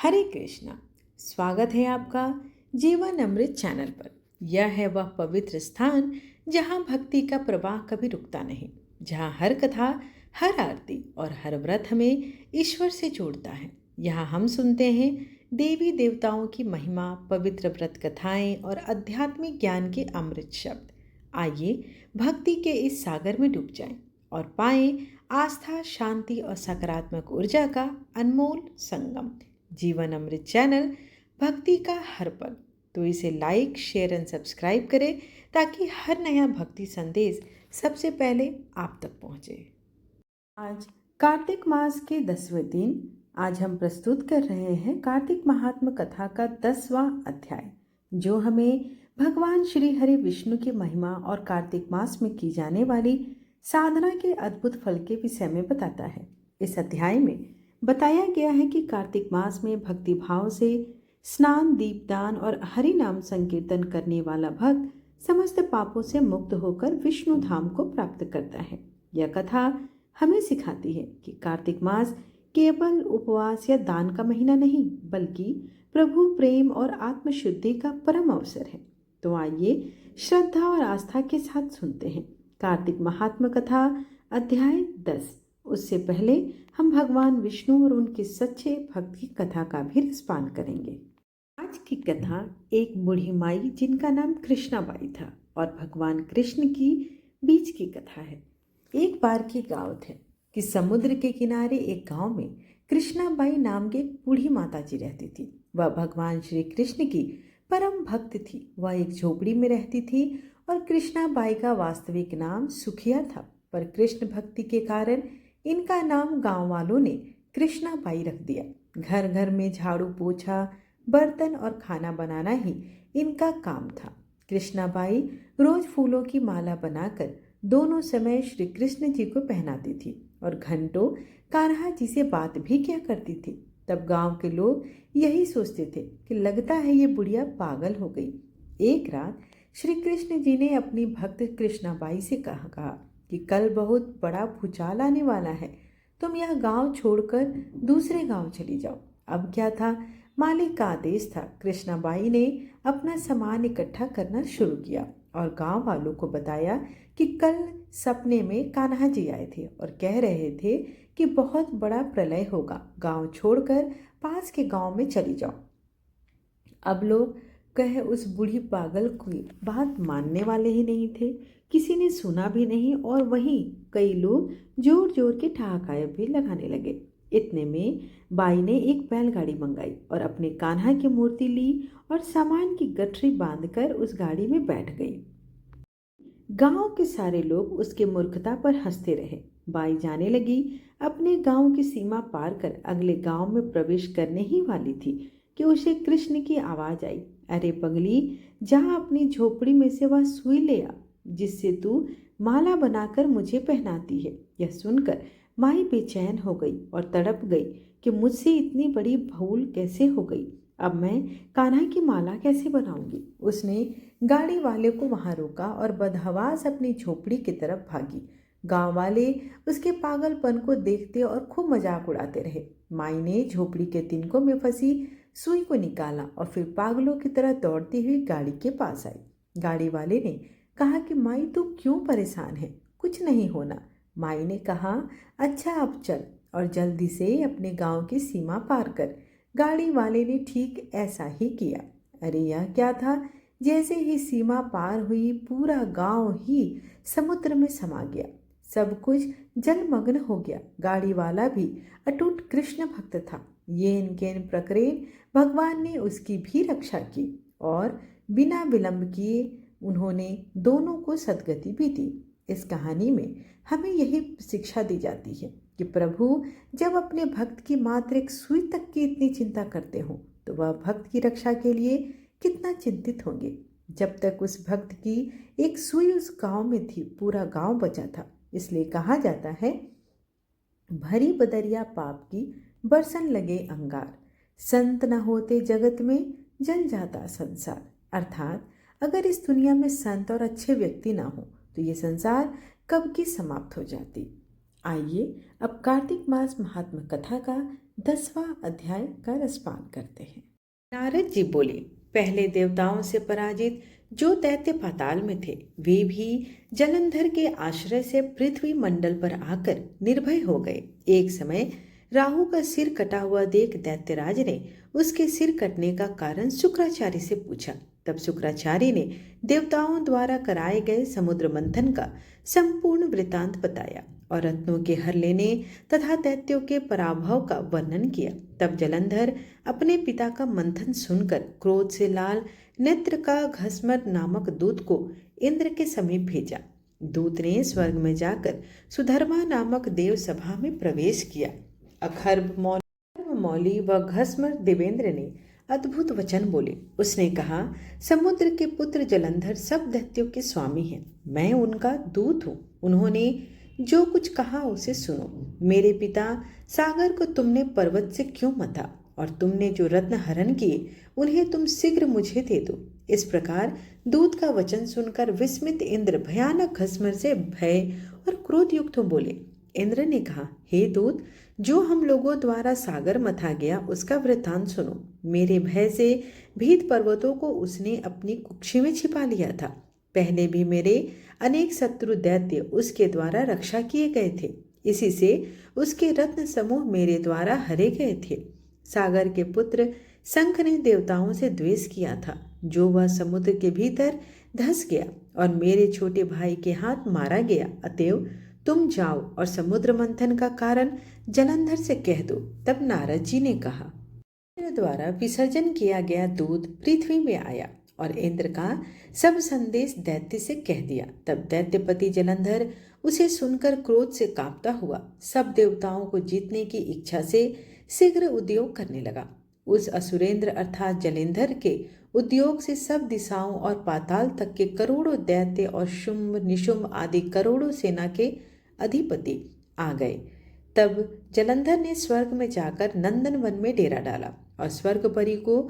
हरे कृष्णा। स्वागत है आपका जीवन अमृत चैनल पर। यह है वह पवित्र स्थान जहाँ भक्ति का प्रवाह कभी रुकता नहीं, जहाँ हर कथा, हर आरती और हर व्रत हमें ईश्वर से जोड़ता है। यहाँ हम सुनते हैं देवी देवताओं की महिमा, पवित्र व्रत कथाएं और आध्यात्मिक ज्ञान के अमृत शब्द। आइए भक्ति के इस सागर में डूब जाएं और पाएं आस्था, शांति और सकारात्मक ऊर्जा का अनमोल संगम। जीवन अमृत चैनल, भक्ति का हर पल। तो इसे लाइक, शेयर एंड सब्सक्राइब करें ताकि हर नया भक्ति संदेश सबसे पहले आप तक पहुंचे। आज कार्तिक मास के 10वें दिन आज हम प्रस्तुत कर रहे हैं कार्तिक महात्म कथा का 10वां अध्याय, जो हमें भगवान श्री हरि विष्णु की महिमा और कार्तिक मास में की जाने वाली साधना के अद्भुत फल के विषय में बताता है। इस अध्याय में बताया गया है कि कार्तिक मास में भक्ति भाव से स्नान, दीपदान और हरि नाम संकीर्तन करने वाला भक्त समस्त पापों से मुक्त होकर विष्णु धाम को प्राप्त करता है। यह कथा हमें सिखाती है कि कार्तिक मास केवल उपवास या दान का महीना नहीं, बल्कि प्रभु प्रेम और आत्मशुद्धि का परम अवसर है। तो आइए श्रद्धा और आस्था के साथ सुनते हैं कार्तिक महात्म कथा अध्याय 10। उससे पहले हम भगवान विष्णु और उनके सच्चे भक्त की कथा का भी रसपान करेंगे। आज की कथा एक बूढ़ी माई जिनका नाम कृष्णाबाई था और भगवान कृष्ण की बीच की कथा है। एक बार की गाँव थे कि समुद्र के किनारे एक गांव में कृष्णाबाई नाम की एक बूढ़ी माता जी रहती थी। वह भगवान श्री कृष्ण की परम भक्त थी। वह एक झोपड़ी में रहती थी और कृष्णाबाई का वास्तविक नाम सुखिया था, पर कृष्ण भक्ति के कारण इनका नाम गांव वालों ने कृष्णाबाई रख दिया। घर घर में झाड़ू पोछा, बर्तन और खाना बनाना ही इनका काम था। कृष्णाबाई रोज फूलों की माला बनाकर दोनों समय श्री कृष्ण जी को पहनाती थी और घंटों कान्हा जी से बात भी किया करती थी। तब गांव के लोग यही सोचते थे कि लगता है ये बुढ़िया पागल हो गई। एक रात श्री कृष्ण जी ने अपनी भक्त कृष्णाबाई से कहा कि कल बहुत बड़ा भूचाल आने वाला है, तुम यह गांव छोड़कर दूसरे गांव चली जाओ। अब क्या था, मालिक का आदेश था। कृष्णाबाई ने अपना सामान इकट्ठा करना शुरू किया और गांव वालों को बताया कि कल सपने में कान्हा जी आए थे और कह रहे थे कि बहुत बड़ा प्रलय होगा, गांव छोड़कर पास के गांव में चली जाओ। अब लोग कहे उस बूढ़ी पागल की बात मानने वाले ही नहीं थे, किसी ने सुना भी नहीं और वहीं कई लोग जोर जोर के ठहाके भी लगाने लगे। इतने में बाई ने एक बैलगाड़ी मंगाई और अपने कान्हा की मूर्ति ली और सामान की गठरी बांधकर उस गाड़ी में बैठ गई। गांव के सारे लोग उसके मूर्खता पर हंसते रहे। बाई जाने लगी, अपने गांव की सीमा पार कर अगले गांव में प्रवेश करने ही वाली थी कि उसे कृष्ण की आवाज आई, अरे पगली, जा अपनी झोपड़ी में से वह सुई ले आ जिससे तू माला बनाकर मुझे पहनाती है। यह सुनकर माई बेचैन हो गई और तड़प गई कि मुझसे इतनी बड़ी भूल कैसे हो गई। अब मैं कान्हा की माला कैसे बनाऊंगी। उसने गाड़ी वाले को वहां रोका और बदहवास अपनी झोपड़ी की तरफ भागी। गांव वाले उसके पागलपन को देखते और खूब मजाक उड़ाते रहे। माई ने झोपड़ी के तिनकों में फंसी सुई को निकाला और फिर पागलों की तरह दौड़ती हुई गाड़ी के पास आई। गाड़ी वाले ने कहा कि माई तू क्यों परेशान है, कुछ नहीं होना। माई ने कहा, अच्छा अब चल, और जल्दी से अपने गांव की सीमा पार कर। गाड़ी वाले ने ठीक ऐसा ही किया। अरे यह क्या था, जैसे ही सीमा पार हुई पूरा गांव ही समुद्र में समा गया। सब कुछ जलमग्न हो गया। गाड़ी वाला भी अटूट कृष्ण भक्त था। येन केन प्रकारे भगवान ने उसकी भी रक्षा की और बिना विलंब किए उन्होंने दोनों को सद्गति भी दी। इस कहानी में हमें यही शिक्षा दी जाती है कि प्रभु जब अपने भक्त की मात्र एक सुई तक की इतनी चिंता करते हो तो वह भक्त की रक्षा के लिए कितना चिंतित होंगे। जब तक उस भक्त की एक सुई उस गांव में थी, पूरा गांव बचा था। इसलिए कहा जाता है, भरी बदरिया पाप की बरसन लगे अंगार, संत न होते जगत में जल जाता संसार। अर्थात अगर इस दुनिया में संत और अच्छे व्यक्ति ना हो तो ये संसार कब की समाप्त हो जाती। आइए अब कार्तिक मास महात्म कथा का 10वां अध्याय का रसपान करते हैं। नारद जी बोले, पहले देवताओं से पराजित जो दैत्य पाताल में थे, वे भी जलंधर के आश्रय से पृथ्वी मंडल पर आकर निर्भय हो गए। एक समय राहु का सिर कटा हुआ देख दैत्यराज ने उसके सिर कटने का कारण शुक्राचार्य से पूछा। तब शुक्राचार्य ने देवताओं द्वारा कराए गए समुद्र मंथन का संपूर्ण वृतांत बताया और रत्नों के हर लेने तथा दैत्यों के पराभव का वर्णन किया। तब जलंधर अपने पिता का मंथन सुनकर क्रोध से लाल नेत्र का घसमर नामक दूत को इंद्र के समीप भेजा। दूत ने स्वर्ग में जाकर सुधर्मा नामक देव सभा में प्रवेश किया। अखर्व मौली व घसमर देवेंद्र ने अद्भुत वचन बोले। उसने कहा, समुद्र के पुत्र जलंधर सब दैत्यों के स्वामी हैं। मैं उनका दूत हूँ। उन्होंने जो कुछ कहा उसे सुनो। मेरे पिता सागर को तुमने पर्वत से क्यों मथा और तुमने जो रत्न हरण किए उन्हें तुम शीघ्र मुझे दे दो। इस प्रकार दूत का वचन सुनकर विस्मित इंद्र भयानक घसमर से भय और क्रोध युक्त हो बोले। इंद्र ने कहा, हे दूत, जो हम लोगों द्वारा सागर मथा गया उसका वृत्तांत सुनो। मेरे भय से भीत पर्वतों को उसने अपनी कुक्षी में छिपा लिया था। पहले भी मेरे अनेक शत्रु दैत्य उसके द्वारा रक्षा किए गए थे। इसी से उसके रत्न समूह मेरे द्वारा हरे गए थे। सागर के पुत्र शंख ने देवताओं से द्वेष किया था, जो वह समुद्र के भीतर धंस गया और मेरे छोटे भाई के हाथ मारा गया। अतएव तुम जाओ और समुद्र मंथन का कारण जलंधर से कह दो। तब नारद जी ने कहा, इंद्र द्वारा विसर्जन किया गया दूत पृथ्वी में आया और इंद्र का सब संदेश दैत्य से कह दिया। तब दैत्यपति जलंधर उसे सुनकर क्रोध से कांपता हुआ सब देवताओं को जीतने की इच्छा से शीघ्र उद्योग करने लगा। उस असुरेंद्र अर्थात जलेंधर के उद्योग से सब दिशाओं और पाताल तक के करोड़ों दैत्य और शुंभ निशुंभ आदि करोड़ों सेना के अधिपति आ गए। तब जलंधर ने स्वर्ग में जाकर नंदन वन में डेरा डाला और स्वर्ग परी को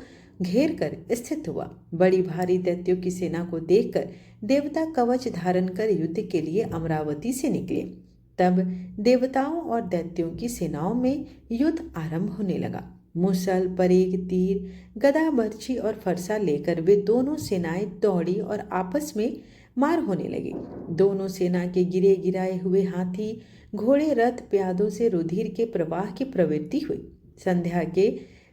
घेर कर स्थित हुआ। बड़ी भारी दैत्यों की सेना को देखकर देवता कवच धारण कर युद्ध के लिए अमरावती से निकले। तब देवताओं और दैत्यों की सेनाओं में युद्ध आरंभ होने लगा। मुसल, परेग, तीर, गदा, बर्छी और फरसा लेकर वे दोनों सेनाएं दौड़ी और आपस में मार होने लगी। दोनों सेना के गिरे गिराए हुए हाथी, घोड़े, रथ, प्यादों से रुधिर के प्रवाह की प्रवृत्ति हुई। संध्या के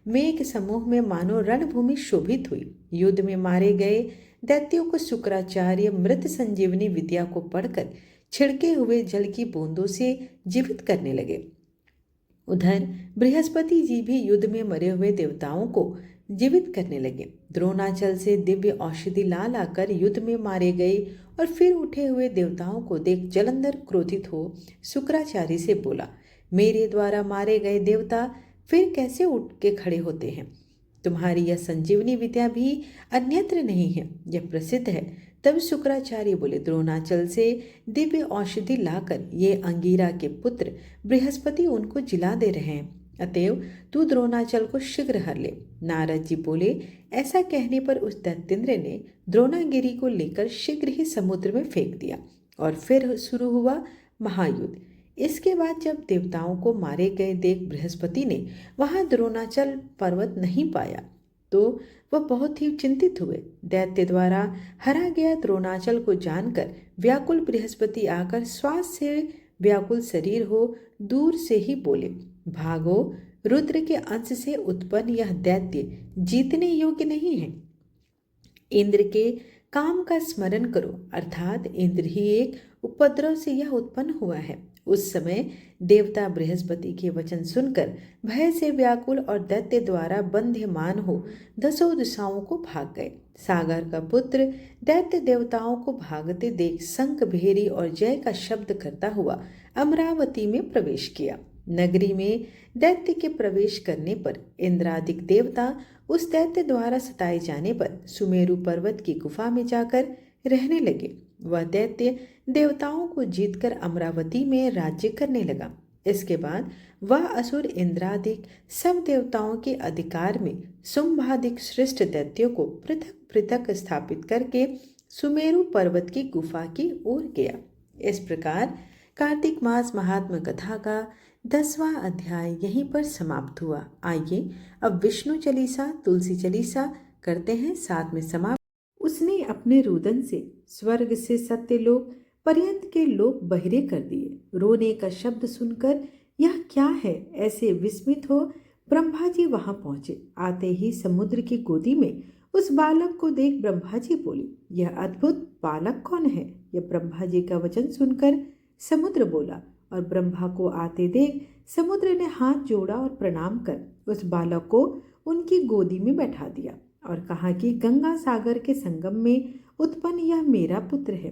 मेघ समूह में मानो रणभूमि शोभित हुई। युद्ध में मारे गए दैत्यों को शुक्राचार्य मृत संजीवनी विद्या को पढ़कर छिड़के हुए जल की बूंदों से जीवित करने लगे। उधर बृहस्पति जी भी युद्ध में मरे हुए देवताओं को जीवित करने लगे। द्रोणाचल से दिव्य औषधि ला लाकर युद्ध में मारे गए और फिर उठे हुए देवताओं को देख जलंधर क्रोधित हो शुक्राचार्य से बोला, मेरे द्वारा मारे गए देवता फिर कैसे उठ के खड़े होते हैं? तुम्हारी यह संजीवनी विद्या भी अन्यत्र नहीं है, यह प्रसिद्ध है। तब शुक्राचार्य बोले, द्रोणाचल से दिव्य औषधि लाकर ये अंगीरा के पुत्र बृहस्पति उनको जिला दे रहे हैं। अतएव तू द्रोणाचल को शीघ्र हर ले। नारद जी बोले, ऐसा कहने पर उस दैत्येंद्र ने द्रोणागिरी को लेकर शीघ्र ही समुद्र में फेंक दिया और फिर शुरू हुआ महायुद्ध। इसके बाद जब देवताओं को मारे गए देख बृहस्पति ने वहां द्रोणाचल पर्वत नहीं पाया तो वह बहुत ही चिंतित हुए। दैत्य द्वारा हरा गया द्रोणाचल को जानकर व्याकुल बृहस्पति आकर श्वास से व्याकुल शरीर हो दूर से ही बोले, भागो, रुद्र के अंश से उत्पन्न यह दैत्य जीतने योग्य नहीं है। इंद्र के काम का स्मरण करो, अर्थात इंद्र ही एक उपद्रव से यह उत्पन्न हुआ है। उस समय देवता बृहस्पति के वचन सुनकर भय से व्याकुल और दैत्य द्वारा बंध्यमान हो 10 दिशाओं को भाग गए। सागर का पुत्र दैत्य देवताओं को भागते देख शंख, भेरी और जय का शब्द करता हुआ अमरावती में प्रवेश किया। नगरी में दैत्य के प्रवेश करने पर इंद्रादिक देवता उस दैत्य द्वारा सताए जाने पर सुमेरु पर्वत की गुफा में जाकर रहने लगे। वह दैत्य देवताओं को जीतकर अमरावती में राज्य करने लगा। इसके बाद वह असुर इंद्रादिक सब देवताओं के अधिकार में शुंभादिक श्रेष्ठ दैत्यों को पृथक पृथक स्थापित करके सुमेरु पर्वत की गुफा की ओर गया। इस प्रकार कार्तिक मास महात्म कथा का 10वां अध्याय यहीं पर समाप्त हुआ। आइए अब विष्णु चालीसा तुलसी चालीसा करते हैं साथ में समाप्त। उसने अपने रुदन से स्वर्ग से सत्यलोक पर्यंत के लोक बहिरे कर दिए। रोने का शब्द सुनकर यह क्या है ऐसे विस्मित हो ब्रह्मा जी वहां पहुंचे। आते ही समुद्र की गोदी में उस बालक को देख ब्रह्मा जी बोले, यह अद्भुत बालक कौन है? यह ब्रह्मा जी का वचन सुनकर समुद्र बोला और ब्रह्मा को आते देख समुद्र ने हाथ जोड़ा और प्रणाम कर उस बालक को उनकी गोदी में बैठा दिया और कहा कि गंगा सागर के संगम में उत्पन्न यह मेरा पुत्र है।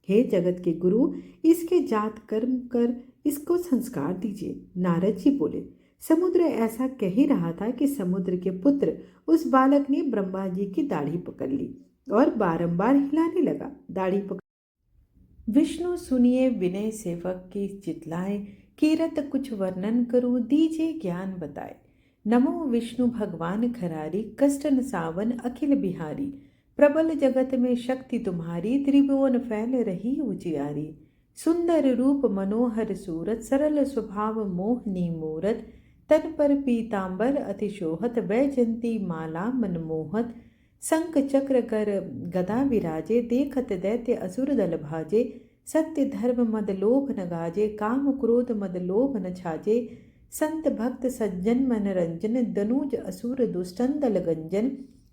हे जगत के गुरु, इसके जात कर्म कर इसको संस्कार दीजिए। नारद जी बोले। समुद्र ऐसा कह ही रहा था कि समुद्र के पुत्र उस बालक ने ब्रह्मा जी की दाढ़ी पकड़ ली और बारंबार हिलाने लगा। दाढ़ी पकड़ विष्णु सुनिए विनय सेवक की चितलाए, कीरत कुछ वर्णन करूं दीजिए ज्ञान बताए। नमो विष्णु भगवान खरारी, कष्ट न सावन अखिल बिहारी। प्रबल जगत में शक्ति तुम्हारी, त्रिभुवन फैल रही उजियारी। सुंदर रूप मनोहर सूरत, सरल स्वभाव मोहनी मूरत। तन पर पीतांबर अतिशोहत, वैजंती माला मनमोहत। शंख चक्र कर गदा विराजे, देखत दैत्य असुर दल भाजे। सत्य धर्म मद लोभ न गाजे, काम क्रोध मद लोभ न छाजे। संत भक्त सज्जन मनरंजन, दनुज असुर दुष्टन दल गंजन।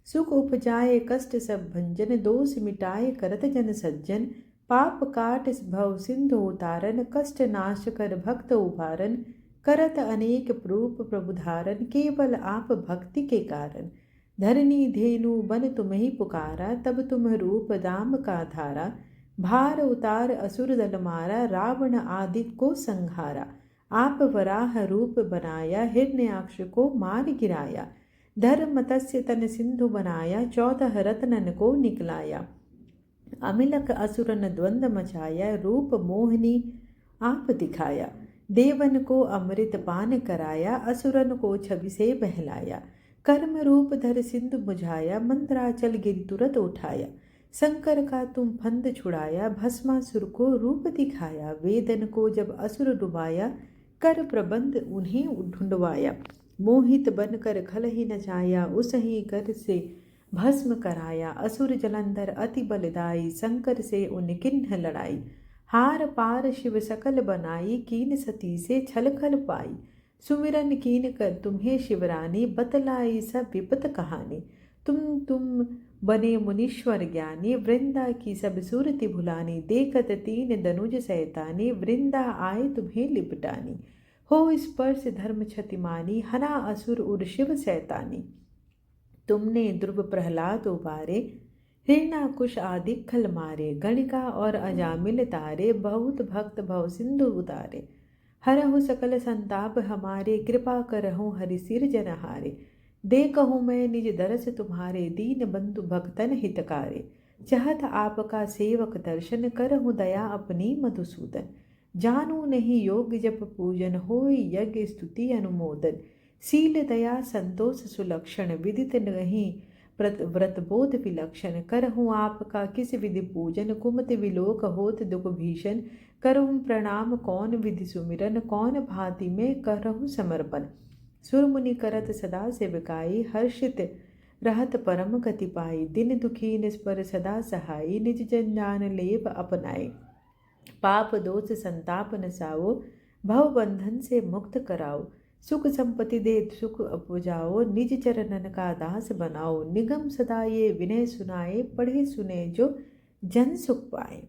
सुख उपजाए कष्ट सब भंजन, दोष मिटाए करत जन सज्जन। पाप काट भव सिंधु उतारन, कष्ट नाश कर भक्त उभारन। करत अनेक रूप प्रभु धारन, केवल आप भक्ति के कारण। धरनी धेनु बन तुम्हें पुकारा, तब तुम रूप दाम का धारा। भार उतार असुर दल मारा, रावण आदि को संहारा। आप वराह रूप बनाया, हिरण्याक्ष को मार गिराया। धर्म मत्स्य तन सिंधु बनाया, 14 रत्नन को निकलाया। अमिलक असुरन द्वंद्व मचाया, रूप मोहनी आप दिखाया। देवन को अमृत पान कराया, असुरन को छवि से बहलाया। कर्म रूप धर सिंधु बुझाया, मंत्राचल गिर तुरत उठाया। शंकर का तुम फंद छुड़ाया, भस्मासुर को रूप दिखाया। वेदन को जब असुर डुबाया, कर प्रबंध उन्हें ढूंढवाया। मोहित बनकर खल ही नचाया, उसही कर से भस्म कराया। असुर जलंधर अति बलदाई, शंकर से उन किन्ह लड़ाई। हार पार शिव सकल बनाई, कीन सती से छल खल पाई। सुमिरन कीन कर तुम्हें शिवरानी, बतलाई सब विपत कहानी। तुम बने मुनीश्वर ज्ञानी, वृंदा की सब सूरति भुलानी। देखत तीन दनुज सैतानी, वृंदा आए तुम्हें लिपटानी। हो स्पर्श धर्म क्षतिमानी, हना असुर उर शिव सैतानी। तुमने ध्रुव प्रहलाद उबारे, हिरणाकुश आदि खल मारे। गणिका और अजामिल तारे, बहुत भक्त भव सिंधु उतारे। हरहु सकल संताप हमारे, कृपा करहु हरि सिर जनहारे। देखहु मैं निज दरस तुम्हारे, दीन बंधु भक्तन हितकारे। चाहत आपका सेवक दर्शन, करहु दया अपनी मधुसूदन। जानू नहीं योग जप पूजन, होय यज्ञ स्तुति अनुमोदन। शील दया संतोष सुलक्षण, विदित नहीं व्रत बोध विलक्षण। करहूँ आपका किस विधि पूजन, कुमत विलोक होत दुख भीषण। करहूँ प्रणाम कौन विधि सुमिरन, कौन भांति में करहूँ समर्पण। सुरमुनि करत सदा सेवकाई, हर्षित रहत परम गति पाई। दिन दुखी निस्पर सदा सहाई, निज जन जान लेप अपनाए। पाप दोष संताप नसाओ, भव बंधन से मुक्त कराओ। सुख संपत्ति दे सुख उपजाओ, निज चरणन का दास बनाओ। निगम सदा ये विनय सुनाए, पढ़े सुने जो जन सुख पाए।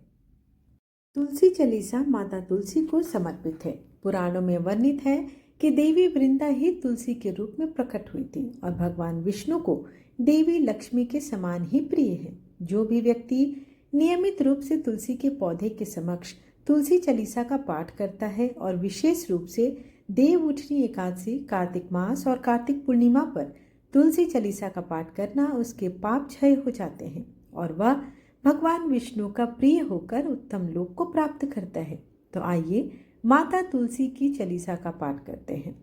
तुलसी चालीसा माता तुलसी को समर्पित है। पुराणों में वर्णित है कि देवी वृंदा ही तुलसी के रूप में प्रकट हुई थी और भगवान विष्णु को देवी लक्ष्मी के समान ही प्रिय है। जो भी व्यक्ति नियमित रूप से तुलसी के पौधे के समक्ष तुलसी चालीसा का पाठ करता है और विशेष रूप से देव उठनी एकादशी, कार्तिक मास और कार्तिक पूर्णिमा पर तुलसी चालीसा का पाठ करना उसके पाप क्षय हो जाते हैं और वह भगवान विष्णु का प्रिय होकर उत्तम लोक को प्राप्त करता है। तो आइए माता तुलसी की चालीसा का पाठ करते हैं।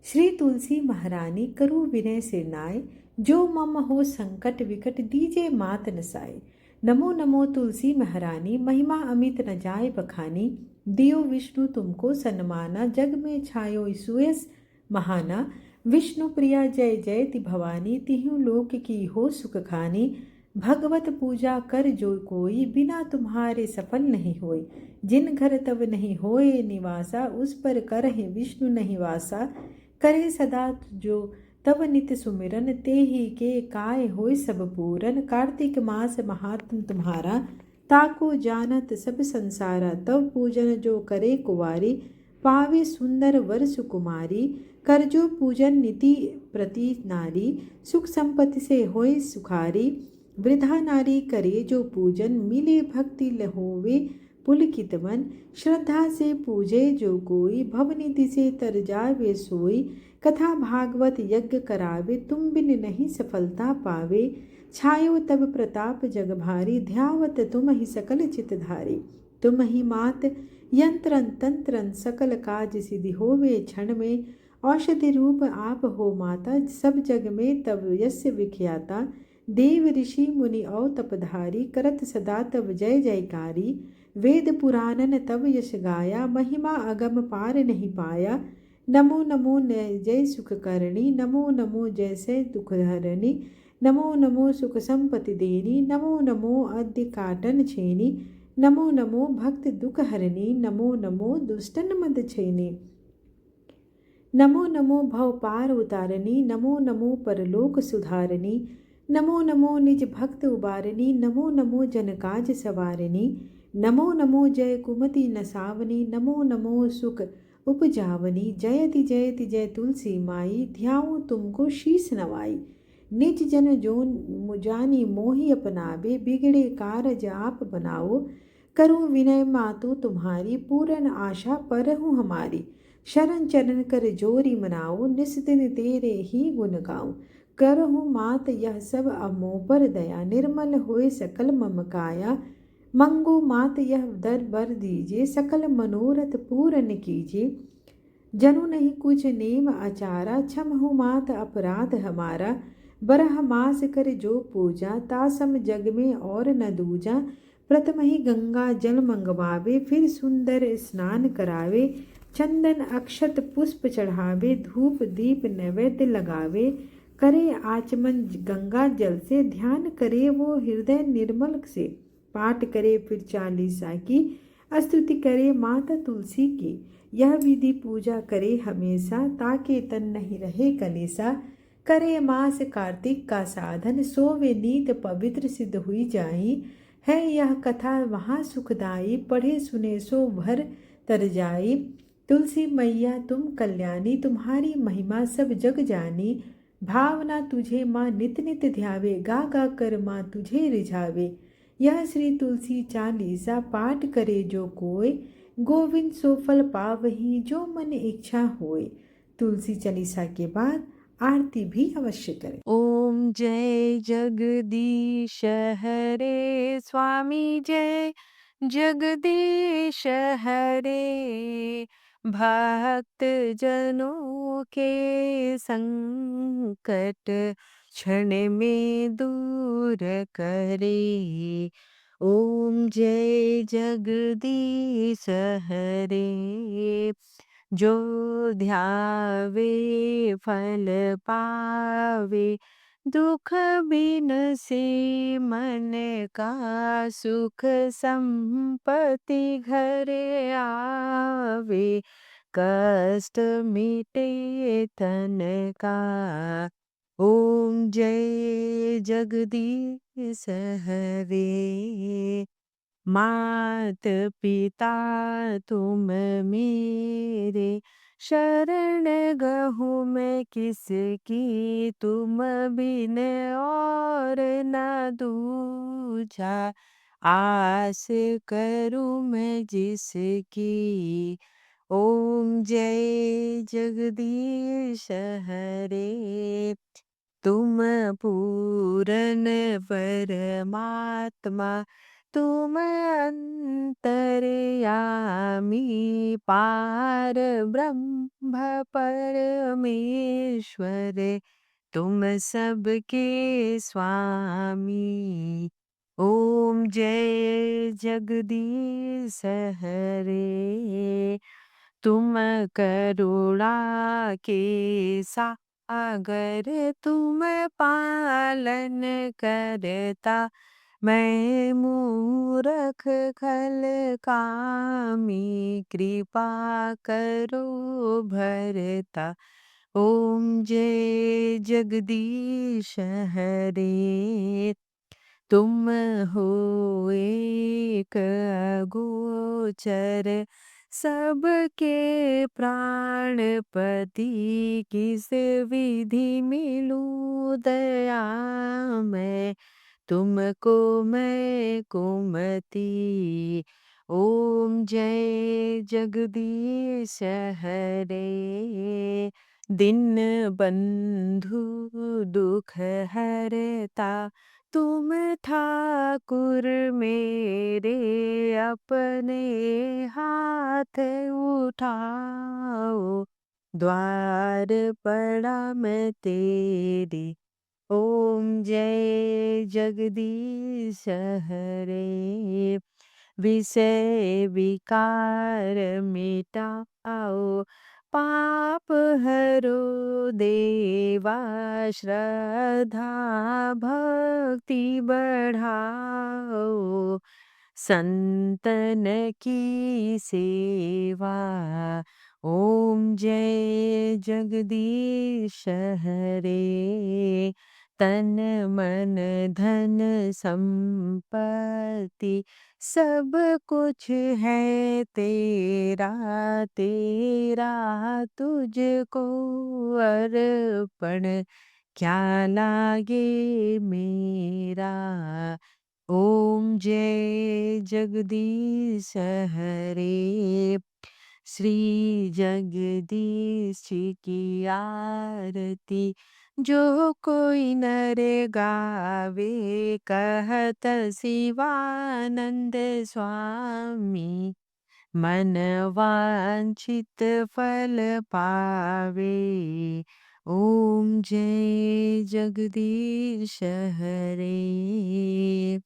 श्री तुलसी महारानी करु विनय सिरनाय, जो मम हो संकट विकट दीजे मात नसाए। नमो नमो तुलसी महारानी, महिमा अमित न जाए बखानी। दियो विष्णु तुमको सन्माना, जग में छायो सुयस महाना। विष्णु प्रिया जय जयति भवानी, तिहु लोक की हो सुख खानी। भगवत पूजा कर जो कोई, बिना तुम्हारे सफल नहीं होय। जिन घर तब नहीं होए निवासा, उस पर करहि विष्णु नहीं वासा। करे सदा जो तब नित सुमिरन, ते ही के काय होय सब पूरन। कार्तिक मास महात्म तुम्हारा, ताको जानत सब संसारा। तब पूजन जो करे कुवारी, पावे सुंदर वर सुकुमारी। कर जो पूजन नीति प्रति नारी, सुख संपत्ति से होय सुखारी। वृद्धा नारी करे जो पूजन, मिले भक्ति लहोवे पुलकित मन। श्रद्धा से पूजे जो कोई, भवनिधि से तर जावे सोई। कथा भागवत यज्ञ करावे, तुम बिन नहीं सफलता पावे। छायो तब प्रताप जग भारी, ध्यावत तुम ही सकल चितधारी। तुम ही मात यंत्रन तंत्रन, सकल काज सिद्धि होवे क्षण में। औषधि रूप आप हो माता, सब जग में तब यस्य विख्याता। देव ऋषि मुनि औ तपधारी, करत सदा तब जय जयकारी। वेद पुराणन तब यश गाया, महिमा अगम पार नहीं पाया। नमो नमो जय सुख करणी, नमो नमो जय से दुख हरणी। नमो नमो सुख संपत्ति देनी, नमो नमो अद्य काटन छेनी। नमो नमो भक्त दुख हरणी, नमो नमो दुष्टन मद छेनी। नमो नमो भव पार उतारनी, नमो नमो परलोक सुधारनी। नमो नमो निज भक्त उबारनी, नमो नमो जन काज सवारनी। नमो नमो जय कुमति नसावनी, नमो नमो सुख उपजावनी। जयति जयति जय तुलसी माई, ध्याऊँ तुमको शीस नवाई। निज जन जो मुजानी मोहि अपनावे, बिगड़े कारज आप बनाओ। करूँ विनय मातु तुम्हारी, पूरन आशा परहु हमारी। शरण चरण कर जोरी मनाओ, निस दिन तेरे ही गुण गाऊं। करहु मात यह सब अमो पर दया, निर्मल होए सकल मम काया। मंगो मात यह दर बर दीजिए, सकल मनोरथ पूर्ण कीजिए। जनु नहीं कुछ नेम आचारा, क्षम हो मात अपराध हमारा। बरह मास कर जो पूजा, तासम जग में और न दूजा। प्रथम ही गंगा जल मंगवावे, फिर सुंदर स्नान करावे। चंदन अक्षत पुष्प चढ़ावे, धूप दीप नैवेद्य लगावे। करे आचमन गंगा जल से, ध्यान करे वो हृदय निर्मल से। पाठ करे फिर चालीसा की, स्तुति करे माता तुलसी की। यह विधि पूजा करे हमेशा, ताके तन नहीं रहे कलेसा। करे मास कार्तिक का साधन, सोवे नीत पवित्र सिद्ध हुई जाई। है यह कथा महा सुखदाई, पढ़े सुने सो भर तर जाई। तुलसी मैया तुम कल्याणी, तुम्हारी महिमा सब जग जानी। भावना तुझे माँ नित नित ध्यावे, गा गा कर माँ तुझे रिझावे। यह श्री तुलसी चालीसा, पाठ करे जो कोय। गोविंद सो फल पावही, जो मन इच्छा होय। तुलसी चालीसा के बाद आरती भी अवश्य करें। ओम जय जगदीश हरे, स्वामी जय जगदीश हरे। भक्त जनों के संकट क्षण में दूर करे। ओम जय जगदीश हरे। जो ध्यावे फल पावे, दुख बिन से मन का सुख संपत्ति घर आवे। कष्ट मिटे तन का। ओम जय जगदीश हरे। मात पिता तुम मेरे, शरण गहूँ मैं किसकी। तुम बिन और न दूजा, आस करूँ मैं जिसकी। ओम जय जगदीश हरे। तुम पूरन परमात्मा, तुम अंतर्यामी। पार ब्रह्म परमेश्वर, तुम सबके स्वामी। ओम जय जगदीश हरे। तुम करुणा के सागर, तुम पालन करता, मैं मूरख खल कामी, कृपा करो भरता। ओम जय जगदीश हरे। तुम हो एक अगोचर, सबके प्राणपति, किस विधि मिलूं दया मैं, तुमको मैं कुमति। ओम जय जगदीश हरे। दीन बंधु दुख हरता, तुम ठाकुर मेरे, अपने हाथ उठाओ, द्वार पड़ा मैं तेरी। ओम जय जगदीश हरे। विषय विकार मिटाओ, पाप हरो देवा, श्रद्धा भक्ति बढ़ाओ, संतन की सेवा। ओम जय जगदीश हरे। तन मन धन संपत्ति, सब कुछ है तेरा, तेरा तुझको अर्पण, क्या लागे मेरा। ओम जय जगदीश हरे। श्री जगदीश की आरती, जो कोई नर गावे, कहत शिवानंद स्वामी, मन वांछित फल पावे। ओम जय जगदीश हरे।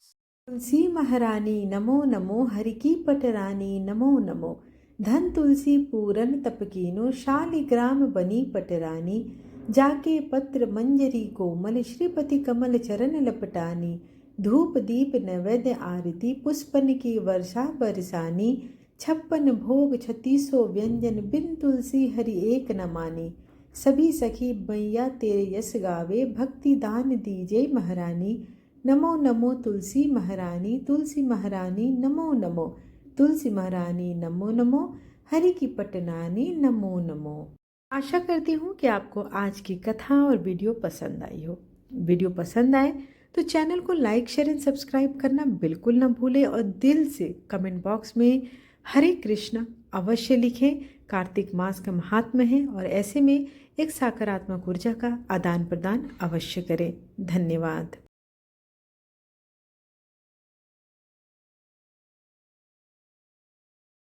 तुलसी महारानी नमो नमो, हरि की पटरानी नमो नमो। धन तुलसी पूरन तपकीनो, शालिग्राम बनी पटरानी। जाके पत्र मंजरी कोमल, श्रीपति कमल चरण लपटानी। धूप दीप नैवेद्य आरती, पुष्पन की वर्षा बरसानी। 56 भोग 3600 व्यंजन, बिन तुलसी हरि एक न मानी। सभी सखी मैया तेरे यश गावे, भक्ति दान दीजे महारानी। नमो नमो तुलसी महारानी, तुलसी महारानी नमो नमो। तुलसी महारानी नमो नमो, हरि की पटनानी नमो नमो। आशा करती हूँ कि आपको आज की कथा और वीडियो पसंद आई हो। वीडियो पसंद आए तो चैनल को लाइक शेयर एंड सब्सक्राइब करना बिल्कुल ना भूलें और दिल से कमेंट बॉक्स में हरे कृष्ण अवश्य लिखें। कार्तिक मास का महात्म्य है और ऐसे में एक सकारात्मक ऊर्जा का आदान प्रदान अवश्य करें। धन्यवाद।